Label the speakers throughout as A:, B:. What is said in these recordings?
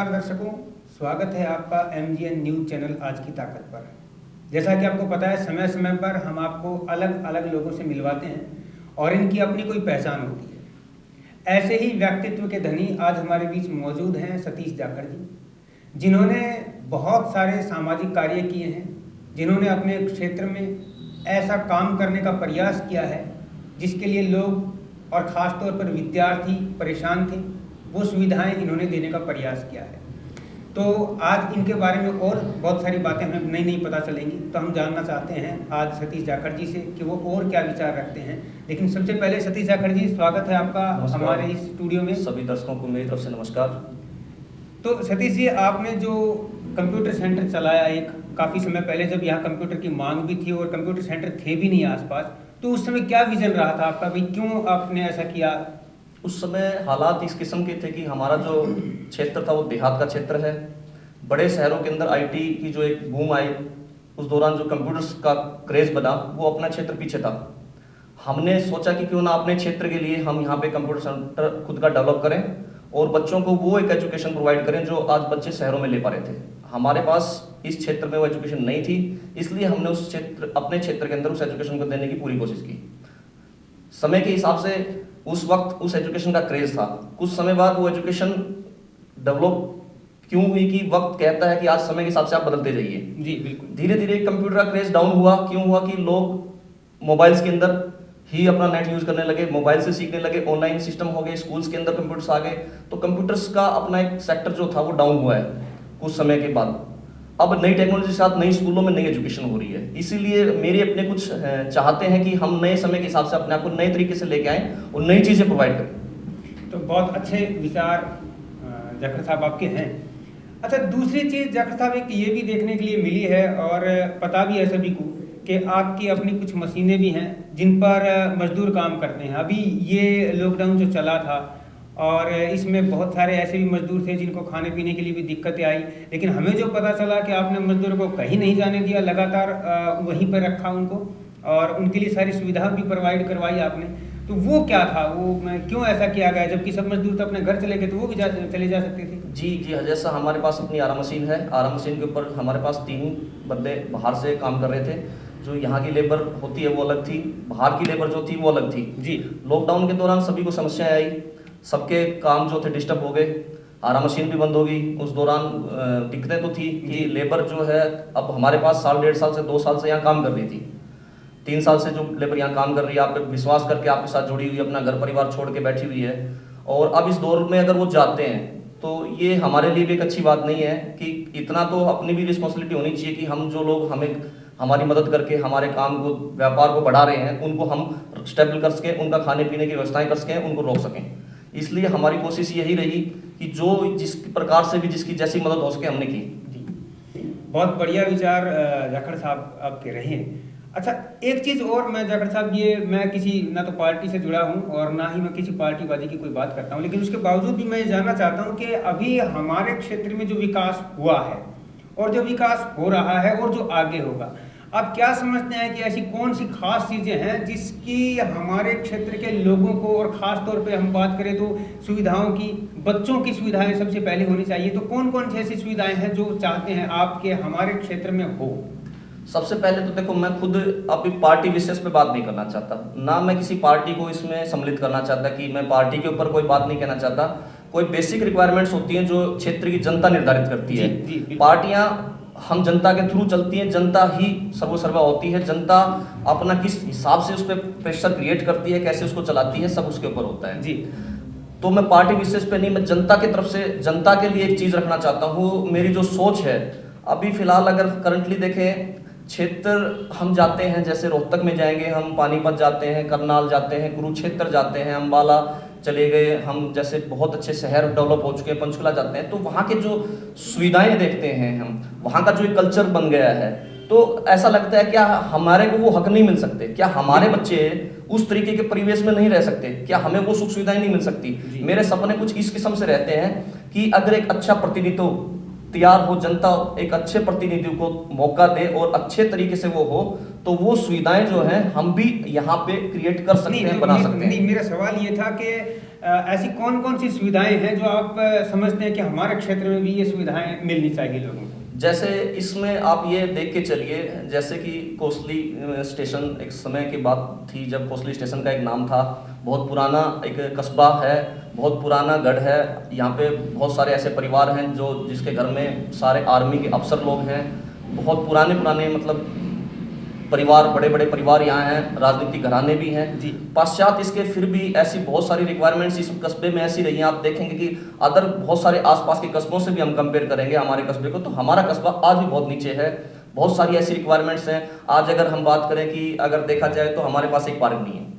A: नमस्कार दर्शकों, स्वागत है आपका MGN न्यूज़ चैनल आज की ताकत पर। जैसा कि आपको पता है, समय समय पर हम आपको अलग अलग लोगों से मिलवाते हैं और इनकी अपनी कोई पहचान होती है। ऐसे ही व्यक्तित्व के धनी आज हमारे बीच मौजूद हैं सतीश जाखड़ जी, जिन्होंने बहुत सारे सामाजिक कार्य किए हैं, जिन्होंने अपने क्षेत्र में ऐसा काम करने का प्रयास किया है जिसके लिए लोग और ख़ास तौर पर विद्यार्थी परेशान थे, वो सुविधाएं इन्होंने देने का प्रयास किया है। तो आज इनके बारे में और बहुत सारी बातें हमें नई नई पता चलेंगी, तो हम जानना चाहते हैं आज सतीश जाखड़ जी से कि वो और क्या विचार रखते हैं। लेकिन सबसे पहले सतीश जाखड़ जी, स्वागत है आपका हमारे इस स्टूडियो में।
B: सभी दर्शकों को मेरी तरफ से नमस्कार।
A: तो सतीश जी, आपने जो कंप्यूटर सेंटर चलाया एक काफ़ी समय पहले, जब यहाँ कंप्यूटर की मांग भी थी और कंप्यूटर सेंटर थे भी नहीं आसपास, तो उस समय क्या विजन रहा था आपका, भाई क्यों आपने ऐसा किया?
B: उस समय हालात इस किस्म के थे कि हमारा जो क्षेत्र था वो देहात का क्षेत्र है। बड़े शहरों के अंदर आईटी की जो एक बूम आई, उस दौरान जो कंप्यूटर्स का क्रेज बना, वो अपना क्षेत्र पीछे था। हमने सोचा कि क्यों ना अपने क्षेत्र के लिए हम यहाँ पे कंप्यूटर सेंटर खुद का डेवलप करें और बच्चों को वो एक एजुकेशन प्रोवाइड करें जो आज बच्चे शहरों में ले पा रहे थे। हमारे पास इस क्षेत्र में वो एजुकेशन नहीं थी, इसलिए हमने अपने क्षेत्र के अंदर उस एजुकेशन को देने की पूरी कोशिश की। समय के हिसाब से उस वक्त उस एजुकेशन का क्रेज था। कुछ समय बाद वो एजुकेशन डेवलप क्यों हुई कि वक्त कहता है कि आज समय के हिसाब से आप बदलते जाइए।
A: जी बिल्कुल।
B: धीरे धीरे कंप्यूटर का क्रेज डाउन हुआ। क्यों हुआ कि लोग मोबाइल्स के अंदर ही अपना नेट यूज करने लगे, मोबाइल से सीखने लगे, ऑनलाइन सिस्टम हो गए, स्कूल्स के अंदर कंप्यूटर्स आ गए, तो कंप्यूटर्स का अपना एक सेक्टर जो था वो डाउन हुआ है कुछ समय के बाद। अब नई टेक्नोलॉजी के साथ नई स्कूलों में नई एजुकेशन हो रही है, इसीलिए मेरे अपने कुछ चाहते हैं कि हम नए समय के हिसाब से अपने आप को नए तरीके से लेके आएँ और नई चीज़ें प्रोवाइड करें।
A: तो बहुत अच्छे विचार जाखड़ साहब आपके हैं। अच्छा, दूसरी चीज़ जाखड़ साहब एक ये भी देखने के लिए मिली है और पता भी है सभी को कि आपकी अपनी कुछ मशीनें भी हैं जिन पर मजदूर काम करते हैं। अभी ये लॉकडाउन जो चला था और इसमें बहुत सारे ऐसे भी मजदूर थे जिनको खाने पीने के लिए भी दिक्कतें आई, लेकिन हमें जो पता चला कि आपने मजदूरों को कहीं नहीं जाने दिया, लगातार वहीं पर रखा उनको और उनके लिए सारी सुविधा भी प्रोवाइड करवाई आपने। तो वो क्या था, वो क्यों ऐसा किया गया, जबकि सब मजदूर तो अपने घर चले गए, तो वो भी चले जा सकते थे?
B: जी, जैसा हमारे पास अपनी आरा मशीन है, आरा मशीन के ऊपर हमारे पास 3 बंदे बाहर से काम कर रहे थे। जो यहाँ की लेबर होती है वो अलग थी, बाहर की लेबर जो थी वो अलग थी।
A: जी।
B: लॉकडाउन के दौरान सभी को समस्याएं आई, सबके काम जो थे डिस्टर्ब हो गए, आरा मशीन भी बंद हो गई। उस दौरान दिक्कतें तो थी कि लेबर जो है, अब हमारे पास 1.5 साल से 2 साल से यहाँ काम कर रही थी, 3 साल से जो लेबर यहाँ काम कर रही है, आप पे विश्वास करके आपके साथ जुड़ी हुई है, अपना घर परिवार छोड़ के बैठी हुई है, और अब इस दौर में अगर वो जाते हैं तो ये हमारे लिए भी एक अच्छी बात नहीं है कि इतना तो अपनी भी रिस्पॉन्सिबिलिटी होनी चाहिए कि हम जो लोग हमारी मदद करके हमारे काम को, व्यापार को बढ़ा रहे हैं, उनको हम स्टेबल कर सकें, उनका खाने पीने की व्यवस्थाएं कर सकें, उनको रोक सकें। इसलिए हमारी कोशिश यही रही कि जो जिस प्रकार से भी जिसकी जैसी मदद हो सके हमने की।
A: बहुत बढ़िया विचार जाखड़ साहब आपके रहे। अच्छा, एक चीज़ और मैं जाखड़ साहब, ये मैं किसी ना तो पार्टी से जुड़ा हूँ और ना ही मैं किसी पार्टीबाजी की कोई बात करता हूँ, लेकिन उसके बावजूद भी मैं ये जानना चाहता हूँ कि अभी हमारे क्षेत्र में जो विकास हुआ है और जो विकास हो रहा है और जो आगे होगा, आप क्या समझते हैं कि ऐसी कौन सी खास चीज़ें हैं जिसकी हमारे क्षेत्र के लोगों को, और ख़ास तौर पे हम बात करें तो सुविधाओं की, बच्चों की सुविधाएं सबसे पहले होनी चाहिए, तो कौन कौन सी ऐसी सुविधाएं हैं जो चाहते हैं आपके हमारे क्षेत्र में हो?
B: सबसे पहले तो देखो, मैं खुद अभी पार्टी विशेष पे बात नहीं करना चाहता, ना मैं किसी पार्टी को इसमें सम्मिलित करना चाहता कि मैं पार्टी के ऊपर कोई बात नहीं कहना चाहता। कोई बेसिक रिक्वायरमेंट्स होती हैं जो क्षेत्र की जनता निर्धारित करती है। पार्टियां हम जनता के थ्रू चलती हैं, जनता ही सर्वसर्वा होती है, जनता अपना किस हिसाब से उस पर प्रेशर क्रिएट करती है, कैसे उसको चलाती है, सब उसके ऊपर होता है। जी, तो मैं पार्टी विशेष पे नहीं, मैं जनता की तरफ से जनता के लिए एक चीज़ रखना चाहता हूँ। मेरी जो सोच है अभी फिलहाल, अगर करंटली देखें, क्षेत्र हम जाते हैं, जैसे रोहतक में जाएंगे हम, पानीपत जाते हैं, करनाल जाते हैं, कुरुक्षेत्र जाते हैं, अम्बाला चले गए हम, जैसे बहुत अच्छे शहर डेवलप हो चुके हैं, पंचकुला जाते हैं, तो वहाँ के जो सुविधाएं देखते हैं हम, वहाँ का जो एक कल्चर बन गया है, तो ऐसा लगता है क्या हमारे को वो हक नहीं मिल सकते? क्या हमारे बच्चे उस तरीके के परिवेश में नहीं रह सकते? क्या हमें वो सुख सुविधाएं नहीं मिल सकती? मेरे सपने कुछ इस किस्म से रहते हैं कि अगर एक अच्छा प्रतिनिधित्व तैयार हो, जनता एक अच्छे प्रतिनिधि को मौका दे और अच्छे तरीके से वो हो, तो वो सुविधाएं जो हैं हम भी यहाँ पे क्रिएट कर सकते हैं, बना सकते हैं।
A: नहीं, मेरा सवाल ये था कि ऐसी कौन कौन सी सुविधाएं हैं जो आप समझते हैं कि हमारे क्षेत्र में भी ये सुविधाएं मिलनी चाहिए लोगों को?
B: जैसे इसमें आप ये देख के चलिए, जैसे कि कोसली स्टेशन एक समय की बात थी जब कोसली स्टेशन का एक नाम था। बहुत पुराना एक कस्बा है, बहुत पुराना गढ़ है। यहाँ पे बहुत सारे ऐसे परिवार हैं जो जिसके घर में सारे आर्मी के अफसर लोग हैं। बहुत पुराने पुराने मतलब परिवार, बड़े बड़े परिवार यहाँ हैं, राजनीतिक घराने भी हैं
A: जी।
B: पश्चात इसके फिर भी ऐसी बहुत सारी रिक्वायरमेंट्स इस कस्बे में ऐसी रही हैं। आप देखेंगे कि अदर बहुत सारे आसपास के कस्बों से भी हम कंपेयर करेंगे हमारे कस्बे को, तो हमारा कस्बा आज भी बहुत नीचे है। बहुत सारी ऐसी रिक्वायरमेंट्स हैं। आज अगर हम बात करें कि अगर देखा जाए तो हमारे पास एक पार्क नहीं है।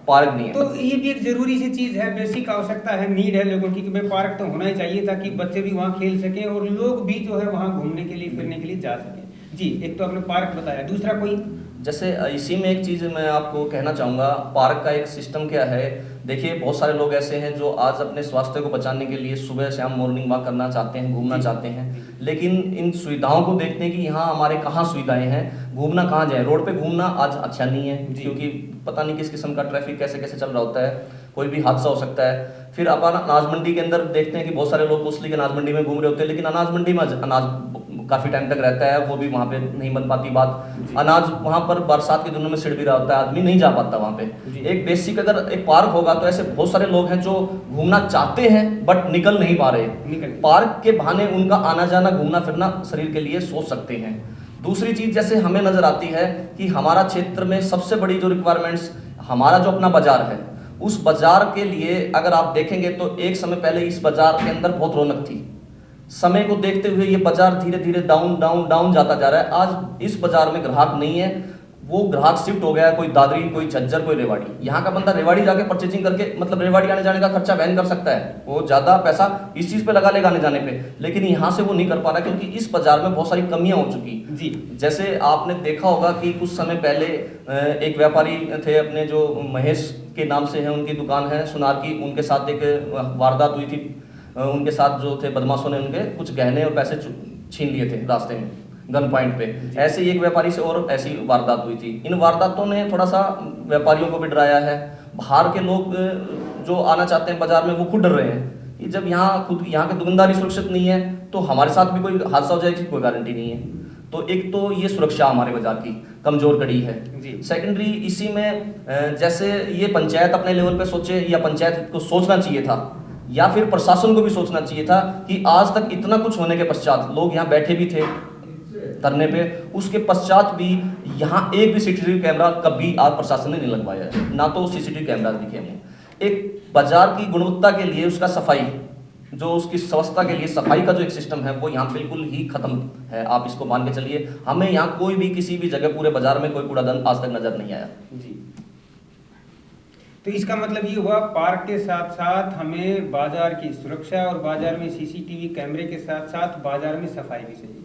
B: पार्क नहीं है,
A: तो ये भी एक जरूरी सी चीज है, बेसिक आवश्यकता है, नीड है लोगों की कि भाई पार्क तो होना ही चाहिए ताकि बच्चे भी वहाँ खेल सकें और लोग भी जो है वहाँ घूमने के लिए फिरने के लिए जा सकें। जी, एक तो आपने पार्क बताया, दूसरा कोई?
B: जैसे इसी में एक चीज़ मैं आपको कहना चाहूँगा, पार्क का एक सिस्टम क्या है। देखिए बहुत सारे लोग ऐसे हैं जो आज अपने स्वास्थ्य को बचाने के लिए सुबह शाम मॉर्निंग वॉक करना चाहते हैं, घूमना चाहते हैं, लेकिन इन सुविधाओं को देखते हैं कि यहाँ हमारे कहाँ सुविधाएं हैं, घूमना कहाँ जाए। रोड पे घूमना आज अच्छा नहीं है क्योंकि पता नहीं किस किस्म का ट्रैफिक कैसे कैसे चल रहा होता है, कोई भी हादसा हो सकता है। फिर अपन अनाज मंडी के अंदर देखते हैं कि बहुत सारे लोग कोसली के अनाज मंडी में घूम रहे होते हैं, लेकिन अनाज मंडी में अनाज काफ़ी टाइम तक रहता है, वो भी वहाँ पे नहीं बन पाती बात। अनाज वहाँ पर बरसात के दिनों में सिड़ भी रहा होता है, आदमी नहीं जा पाता वहाँ पे। एक बेसिक अगर एक पार्क होगा तो ऐसे बहुत सारे लोग हैं जो घूमना चाहते हैं बट निकल नहीं पा रहे। पार्क के बहाने उनका आना जाना, घूमना फिरना शरीर के लिए सोच सकते हैं। दूसरी चीज़ जैसे हमें नज़र आती है कि हमारा क्षेत्र में सबसे बड़ी जो रिक्वायरमेंट्स, हमारा जो अपना बाजार है, उस बाजार के लिए अगर आप देखेंगे तो एक समय पहले इस बाजार के अंदर बहुत रौनक थी। समय को देखते हुए ये बाजार धीरे धीरे डाउन डाउन डाउन जाता जा रहा है। आज इस बाजार में ग्राहक नहीं है, वो ग्राहक शिफ्ट हो गया है, कोई दादरी, कोई झज्जर, कोई रेवाड़ी। यहाँ का बंदा रेवाड़ी जाके परचेजिंग करके मतलब रेवाड़ी आने जाने का खर्चा वहन कर सकता है, वो ज़्यादा पैसा इस चीज़ पे लगा लेगा आने जाने पे, लेकिन यहाँ से वो नहीं कर पा रहा क्योंकि इस बाजार में बहुत सारी कमियाँ हो चुकी जी। जैसे आपने देखा होगा कि कुछ समय पहले एक व्यापारी थे अपने जो महेश के नाम से है, उनकी दुकान है सुनार की, उनके साथ एक वारदात हुई थी। उनके साथ जो थे बदमाशों ने उनके कुछ गहने और पैसे छीन लिए थे रास्ते में गन पॉइंट पे। ऐसे ही एक व्यापारी से और ऐसी वारदात हुई थी। इन वारदातों ने थोड़ा सा व्यापारियों को भी डराया है। बाहर के लोग जो आना चाहते हैं बाजार में वो खुद डर रहे हैं कि जब यहाँ की दुकानदारी सुरक्षित नहीं है तो हमारे साथ भी कोई हादसा हो जाएगी, कोई गारंटी नहीं है। तो एक तो ये सुरक्षा हमारे बाजार की कमजोर कड़ी है। सेकेंडरी इसी में जैसे ये पंचायत अपने लेवल पे सोचे या पंचायत को सोचना चाहिए था या फिर प्रशासन को भी सोचना चाहिए था कि आज तक इतना कुछ होने के पश्चात लोग यहाँ बैठे भी थे धरने पे, उसके पश्चात भी यहाँ एक भी सीसीटीवी कैमरा कभी आज प्रशासन ने नहीं लगवाया है, ना तो सीसीटीवी कैमरा दिखे हमें। एक बाजार की गुणवत्ता के लिए उसका सफाई, जो उसकी व्यवस्था के लिए सफाई का जो एक सिस्टम है वो यहाँ बिल्कुल ही खत्म है। आप इसको मान के चलिए, हमें यहाँ कोई भी किसी भी जगह पूरे बाजार में कोई कूड़ादान आज तक नजर नहीं आया जी।
A: तो इसका मतलब ये हुआ पार्क के साथ साथ हमें बाजार की सुरक्षा और बाजार में सीसीटीवी कैमरे के साथ साथ बाजार में सफाई भी चाहिए।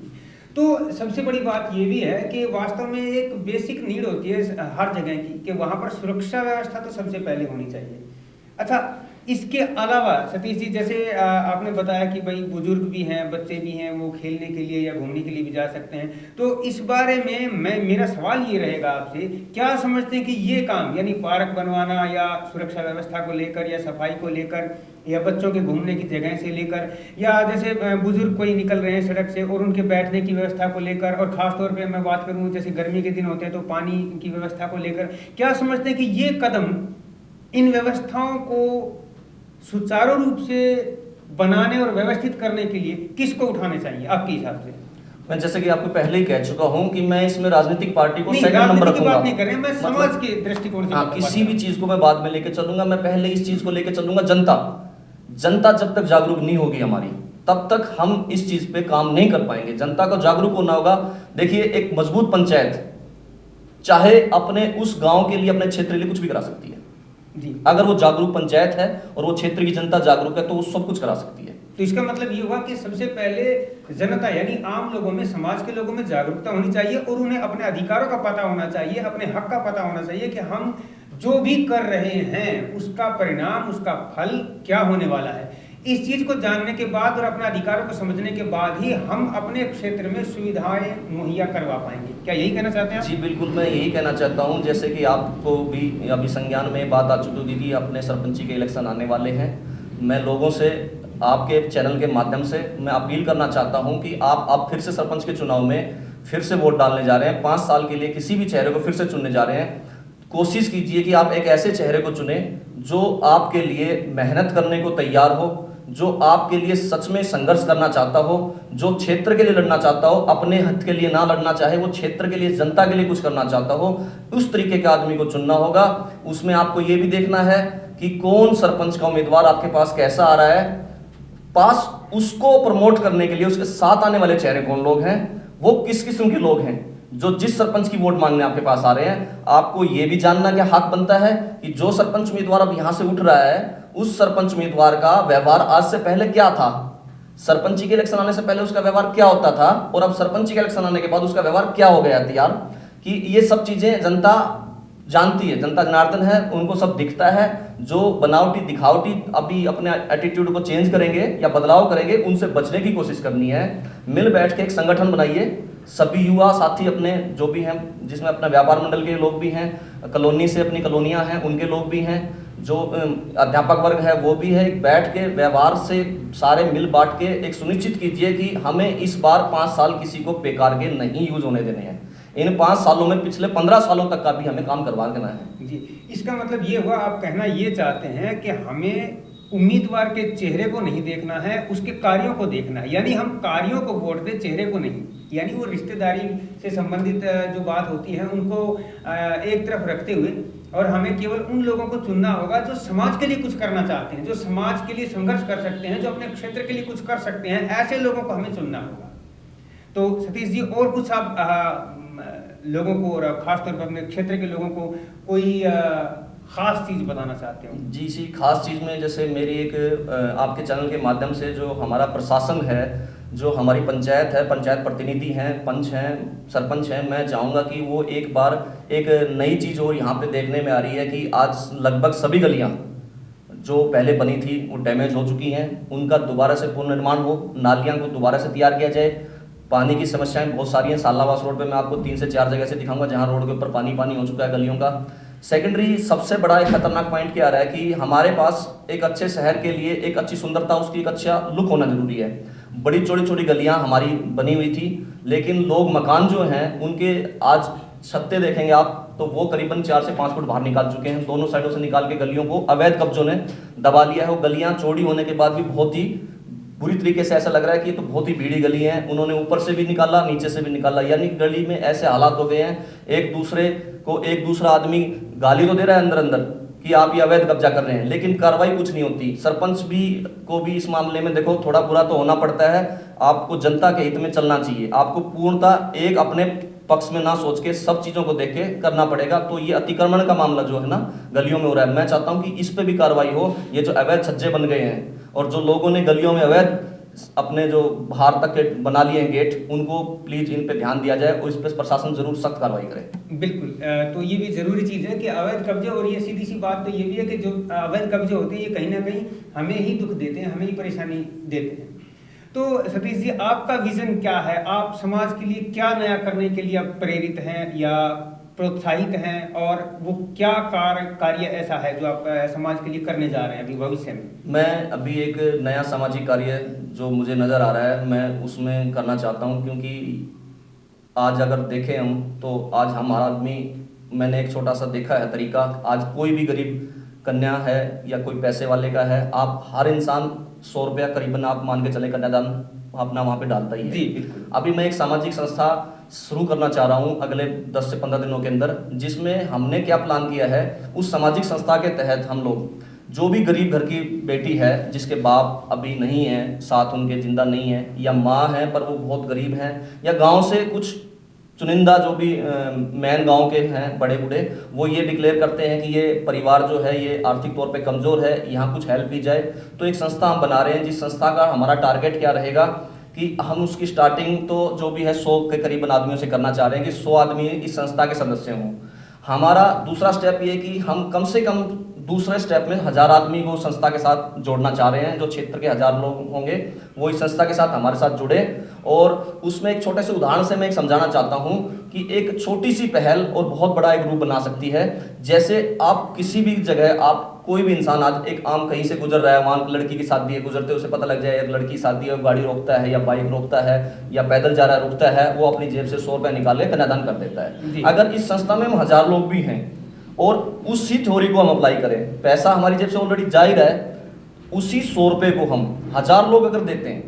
A: तो सबसे बड़ी बात ये भी है कि वास्तव में एक बेसिक नीड होती है हर जगह की कि वहाँ पर सुरक्षा व्यवस्था तो सबसे पहले होनी चाहिए। अच्छा, इसके अलावा सतीश जी जैसे आपने बताया कि भाई बुजुर्ग भी हैं, बच्चे भी हैं, वो खेलने के लिए या घूमने के लिए भी जा सकते हैं, तो इस बारे में मेरा सवाल ये रहेगा आपसे, क्या समझते हैं कि ये काम यानी पार्क बनवाना या सुरक्षा व्यवस्था को लेकर या सफाई को लेकर या बच्चों के घूमने की जगह से लेकर या जैसे बुजुर्ग कोई निकल रहे हैं सड़क से और उनके बैठने की व्यवस्था को लेकर और ख़ासतौर पर मैं बात करूँ जैसे गर्मी के दिन होते हैं तो पानी की व्यवस्था को लेकर, क्या समझते हैं कि ये कदम इन व्यवस्थाओं को सुचारू रूप से बनाने और व्यवस्थित करने के लिए किसको उठाने चाहिए आपके हिसाब से?
B: मैं जैसे कि आपको पहले ही कह चुका हूं कि मैं इसमें राजनीतिक पार्टी को सेकंड नंबर रखूंगा।
A: बात नहीं कर रहे हैं, मैं समाज के दृष्टिकोण से
B: किसी भी चीज को मैं बाद में लेके चलूंगा। मैं पहले इस चीज को लेके चलूंगा, जनता जब तक जागरूक नहीं होगी हमारी तब तक हम इस चीज पे काम नहीं कर पाएंगे। जनता को जागरूक होना होगा। देखिए, एक मजबूत पंचायत चाहे अपने उस गांव के लिए, अपने क्षेत्र के लिए कुछ भी करा सकती है जी। अगर वो जागरूक पंचायत है और वो क्षेत्र की जनता जागरूक है तो वो सब कुछ करा सकती है।
A: तो इसका मतलब ये हुआ कि सबसे पहले जनता यानी आम लोगों में, समाज के लोगों में जागरूकता होनी चाहिए और उन्हें अपने अधिकारों का पता होना चाहिए, अपने हक का पता होना चाहिए कि हम जो भी कर रहे हैं उसका परिणाम, उसका फल क्या होने वाला है। इस चीज़ को जानने के बाद और अपने अधिकारों को समझने के बाद ही हम अपने क्षेत्र में सुविधाएं मुहैया करवा पाएंगे। क्या यही कहना चाहते हैं आप?
B: जी बिल्कुल, मैं यही कहना चाहता हूँ। जैसे कि आपको भी अभी संज्ञान में बात आ चुकी होगी कि अपने सरपंची के इलेक्शन आने वाले हैं। मैं लोगों से आपके चैनल के माध्यम से मैं अपील करना चाहता हूँ कि आप फिर से सरपंच के चुनाव में फिर से वोट डालने जा रहे हैं, 5 साल के लिए किसी भी चेहरे को फिर से चुनने जा रहे हैं। कोशिश कीजिए कि आप एक ऐसे चेहरे को चुने जो आपके लिए मेहनत करने को तैयार हो, जो आपके लिए सच में संघर्ष करना चाहता हो, जो क्षेत्र के लिए लड़ना चाहता हो, अपने हित के लिए ना लड़ना चाहे, वो क्षेत्र के लिए, जनता के लिए कुछ करना चाहता हो, उस तरीके के आदमी को चुनना होगा। उसमें आपको ये भी देखना है कि कौन सरपंच का उम्मीदवार आपके पास कैसा आ रहा है, पास उसको प्रमोट करने के लिए उसके साथ आने वाले चेहरे कौन लोग हैं, वो किस किस्म के लोग हैं जो जिस सरपंच की वोट मांगने आपके पास आ रहे हैं। आपको यह भी जानना क्या हक बनता है कि जो सरपंच उम्मीदवार अब यहां से उठ रहा है, उस सरपंच उम्मीदवार का व्यवहार आज से पहले क्या था, सरपंची के इलेक्शन आने से पहले उसका व्यवहार क्या होता था, और अब सरपंची के इलेक्शन आने के बाद उसका व्यवहार क्या हो गया तैयार, कि ये सब चीजें जनता जानती है, जनता जनार्दन है, उनको सब दिखता है। जो बनावटी दिखावटी अभी अपने एटीट्यूड को चेंज करेंगे या बदलाव करेंगे, उनसे बचने की कोशिश करनी है। मिल बैठ के एक संगठन बनाइए, सभी युवा साथी अपने जो भी हैं, जिसमें अपना व्यापार मंडल के लोग भी हैं, कॉलोनी से अपनी कॉलोनियां हैं उनके लोग भी हैं, जो अध्यापक वर्ग है वो भी है। बैठ के व्यवहार से सारे मिल बांट के एक सुनिश्चित कीजिए कि हमें इस बार 5 साल किसी को बेकार के नहीं यूज होने देने हैं। इन 5 सालों में पिछले 15 सालों तक का भी हमें काम करवा देना है।
A: जी, इसका मतलब ये हुआ, आप कहना ये चाहते हैं कि हमें उम्मीदवार के चेहरे को नहीं देखना है, उसके कार्यों को देखना है। यानी हम कार्यों को वोट दें, चेहरे को नहीं। यानी वो रिश्तेदारी से संबंधित जो बात होती है उनको एक तरफ रखते हुए, और हमें केवल उन लोगों को चुनना होगा जो समाज के लिए कुछ करना चाहते हैं, जो समाज के लिए संघर्ष कर सकते हैं, जो अपने क्षेत्र के लिए कुछ कर सकते हैं, ऐसे लोगों को हमें चुनना होगा। तो सतीश जी, और कुछ आप लोगों को और खासतौर पर अपने क्षेत्र के लोगों को कोई खास चीज बताना चाहते हो?
B: जी, खास चीज में जैसे मेरी एक आपके चैनल के माध्यम से जो हमारा प्रशासन है, जो हमारी पंचायत है, पंचायत प्रतिनिधि हैं, पंच हैं, सरपंच हैं, मैं चाहूँगा कि वो एक बार एक नई चीज़ और यहाँ पे देखने में आ रही है कि आज लगभग सभी गलियाँ जो पहले बनी थी वो डैमेज हो चुकी हैं, उनका दोबारा से पुनर्निर्माण हो, नालियाँ को दोबारा से तैयार किया जाए। पानी की समस्याएं बहुत सारी हैं। सालावास रोड पे मैं आपको 3 से 4 जगह से दिखाऊंगा जहाँ रोड के ऊपर पानी हो चुका है गलियों का। सेकेंडरी सबसे बड़ा एक खतरनाक पॉइंट क्या आ रहा है कि हमारे पास एक अच्छे शहर के लिए एक अच्छी सुंदरता, उसकी एक अच्छा लुक होना जरूरी है। बड़ी छोटी छोटी गलियां हमारी बनी हुई थी, लेकिन लोग मकान जो हैं उनके आज छत्ते देखेंगे आप तो वो करीबन 4 से 5 फुट बाहर निकाल चुके हैं। दोनों साइडों से निकाल के गलियों को अवैध कब्जों ने दबा लिया है। वो गलियां चौड़ी होने के बाद भी बहुत ही बुरी तरीके से ऐसा लग रहा है कि ये तो बहुत ही भीड़ी गली है। उन्होंने ऊपर से भी निकाला, नीचे से भी निकाला, यानी गली में ऐसे हालात हो गए हैं, एक दूसरे को एक दूसरा आदमी गाली तो दे रहा है अंदर अंदर कि आप ये अवैध कब्जा कर रहे हैं, लेकिन कार्रवाई कुछ नहीं होती। सरपंच भी को भी इस मामले में देखो थोड़ा बुरा तो होना पड़ता है। आपको जनता के हित में चलना चाहिए, आपको पूर्णतः एक अपने पक्ष में ना सोच के सब चीजों को देख के करना पड़ेगा। तो ये अतिक्रमण का मामला जो है ना गलियों में हो रहा है, मैं चाहता हूं कि इस पे भी कार्रवाई हो। ये जो अवैध छज्जे बन गए हैं और जो लोगों ने गलियों में अवैध अपने जो बाहर तक के बना लिए हैं गेट, उनको प्लीज इन पे ध्यान दिया जाए और इस पे प्रशासन जरूर सख्त कार्रवाई करे।
A: बिल्कुल, तो ये भी जरूरी चीज है कि अवैध कब्जे, और ये सीधी सी बात तो ये भी है कि जो अवैध कब्जे होते हैं ये कहीं ना कहीं हमें ही दुख देते हैं, हमें ही परेशानी देते हैं। तो सतीश जी, आपका विजन क्या है? आप समाज के लिए क्या नया करने के लिए आप प्रेरित हैं या प्रोत्साहित हैं, और वो क्या कार्य ऐसा है जो आप समाज के लिए करने जा रहे हैं अभी भविष्य में?
B: मैं अभी एक नया सामाजिक कार्य जो मुझे नज़र आ रहा है मैं उसमें करना चाहता हूं, क्योंकि आज अगर देखें हम तो आज हमारा आदमी, मैंने एक छोटा सा देखा है तरीका, आज कोई भी गरीब कन्या है या कोई पैसे वाले का है, आप हर इंसान 100 रुपया करीबन आप मान के चले कन्यादान अपना वहाँ पे डालता ही है।
A: जी बिल्कुल।
B: अभी मैं एक सामाजिक संस्था शुरू करना चाह रहा हूँ अगले 10 से 15 दिनों के अंदर, जिसमें हमने क्या प्लान किया है, उस सामाजिक संस्था के तहत हम लोग जो भी गरीब घर की बेटी है जिसके बाप अभी नहीं है, साथ उनके जिंदा नहीं है, या माँ है पर वो बहुत गरीब हैं, या गांव से कुछ चुनिंदा जो भी मैन गांव के हैं बड़े बूढ़े, वो ये डिक्लेयर करते हैं कि ये परिवार जो है ये आर्थिक तौर पे कमज़ोर है, यहाँ कुछ हेल्प की जाए। तो एक संस्था हम बना रहे हैं, जिस संस्था का हमारा टारगेट क्या रहेगा कि हम उसकी स्टार्टिंग तो जो भी है 100 के करीबन आदमियों से करना चाह रहे हैं कि 100 आदमी इस संस्था के सदस्य हों। हमारा दूसरा स्टेप ये कि हम कम से कम दूसरे स्टेप में 1000 आदमी को संस्था के साथ जोड़ना चाह रहे हैं। जो क्षेत्र के 1000 लोग होंगे वो इस संस्था के साथ हमारे साथ जुड़े, और उसमें एक छोटे से उदाहरण से मैं एक समझाना चाहता हूं कि एक छोटी सी पहल और बहुत बड़ा एक रूप बना सकती है। जैसे आप किसी भी जगह, आप कोई भी इंसान आज एक आम कहीं से गुजर रहा है, वहां लड़की की शादी है, गुजरते उसे पता लग जाए यार लड़की की शादी है, गाड़ी रोकता है या बाइक रोकता है या पैदल जा रहा है रुकता है, वो अपनी जेब से 100 रुपए निकाल के कन्यादान कर देता है। अगर इस संस्था में हम 1000 लोग भी हैं और उसी थ्योरी को हम अप्लाई करें, पैसा हमारी जेब से ऑलरेडी जा ही रहा है, उसी 100 रुपए को हम 1000 लोग अगर देते हैं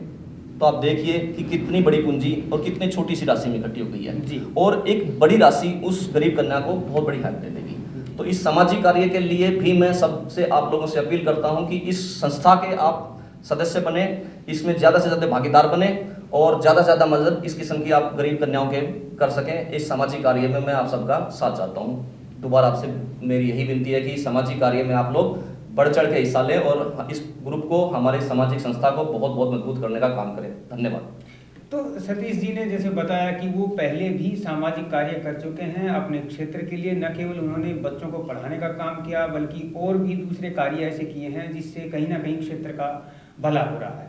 B: तो आप देखिए कि कितनी बड़ी पूंजी और कितनी छोटी सी राशि में इकट्ठी हो गई है, और एक बड़ी राशि उस गरीब कन्या को बहुत बड़ी हेल्प दे देगी। तो इस सामाजिक कार्य के लिए भी मैं सबसे आप लोगों से अपील करता हूं कि इस संस्था के आप सदस्य बने, इसमें ज़्यादा से ज़्यादा भागीदार बने और ज़्यादा से ज़्यादा मदद इस किस्म की आप गरीब कन्याओं के कर सकें। इस सामाजिक कार्य में मैं आप सबका साथ चाहता हूँ। दोबारा आपसे मेरी यही विनती है कि सामाजिक कार्य में आप लोग बढ़ चढ़ के हिस्सा लें और इस ग्रुप को, हमारे सामाजिक संस्था को बहुत बहुत मजबूत करने का काम करें। धन्यवाद।
A: तो सतीश जी ने जैसे बताया कि वो पहले भी सामाजिक कार्य कर चुके हैं अपने क्षेत्र के लिए। न केवल उन्होंने बच्चों को पढ़ाने का काम किया बल्कि और भी दूसरे कार्य ऐसे किए हैं जिससे कहीं ना कहीं क्षेत्र का भला हो रहा है।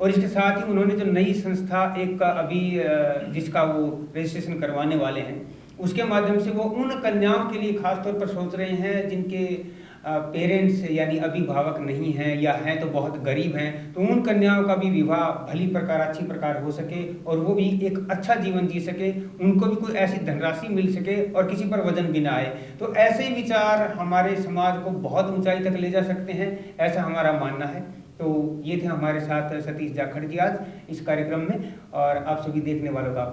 A: और इसके साथ ही उन्होंने जो नई संस्था एक अभी जिसका वो रजिस्ट्रेशन करवाने वाले हैं, उसके माध्यम से वो उन कन्याओं के लिए खास तौर पर सोच रहे हैं जिनके पेरेंट्स यानी अभिभावक नहीं हैं या हैं तो बहुत गरीब हैं, तो उन कन्याओं का भी विवाह भली प्रकार अच्छी प्रकार हो सके और वो भी एक अच्छा जीवन जी सके, उनको भी कोई ऐसी धनराशि मिल सके और किसी पर वजन भी ना आए। तो ऐसे ही विचार हमारे समाज को बहुत ऊंचाई तक ले जा सकते हैं, ऐसा हमारा मानना है। तो ये थे हमारे साथ सतीश जाखड़ जी आज इस कार्यक्रम में, और आप सभी देखने वालों का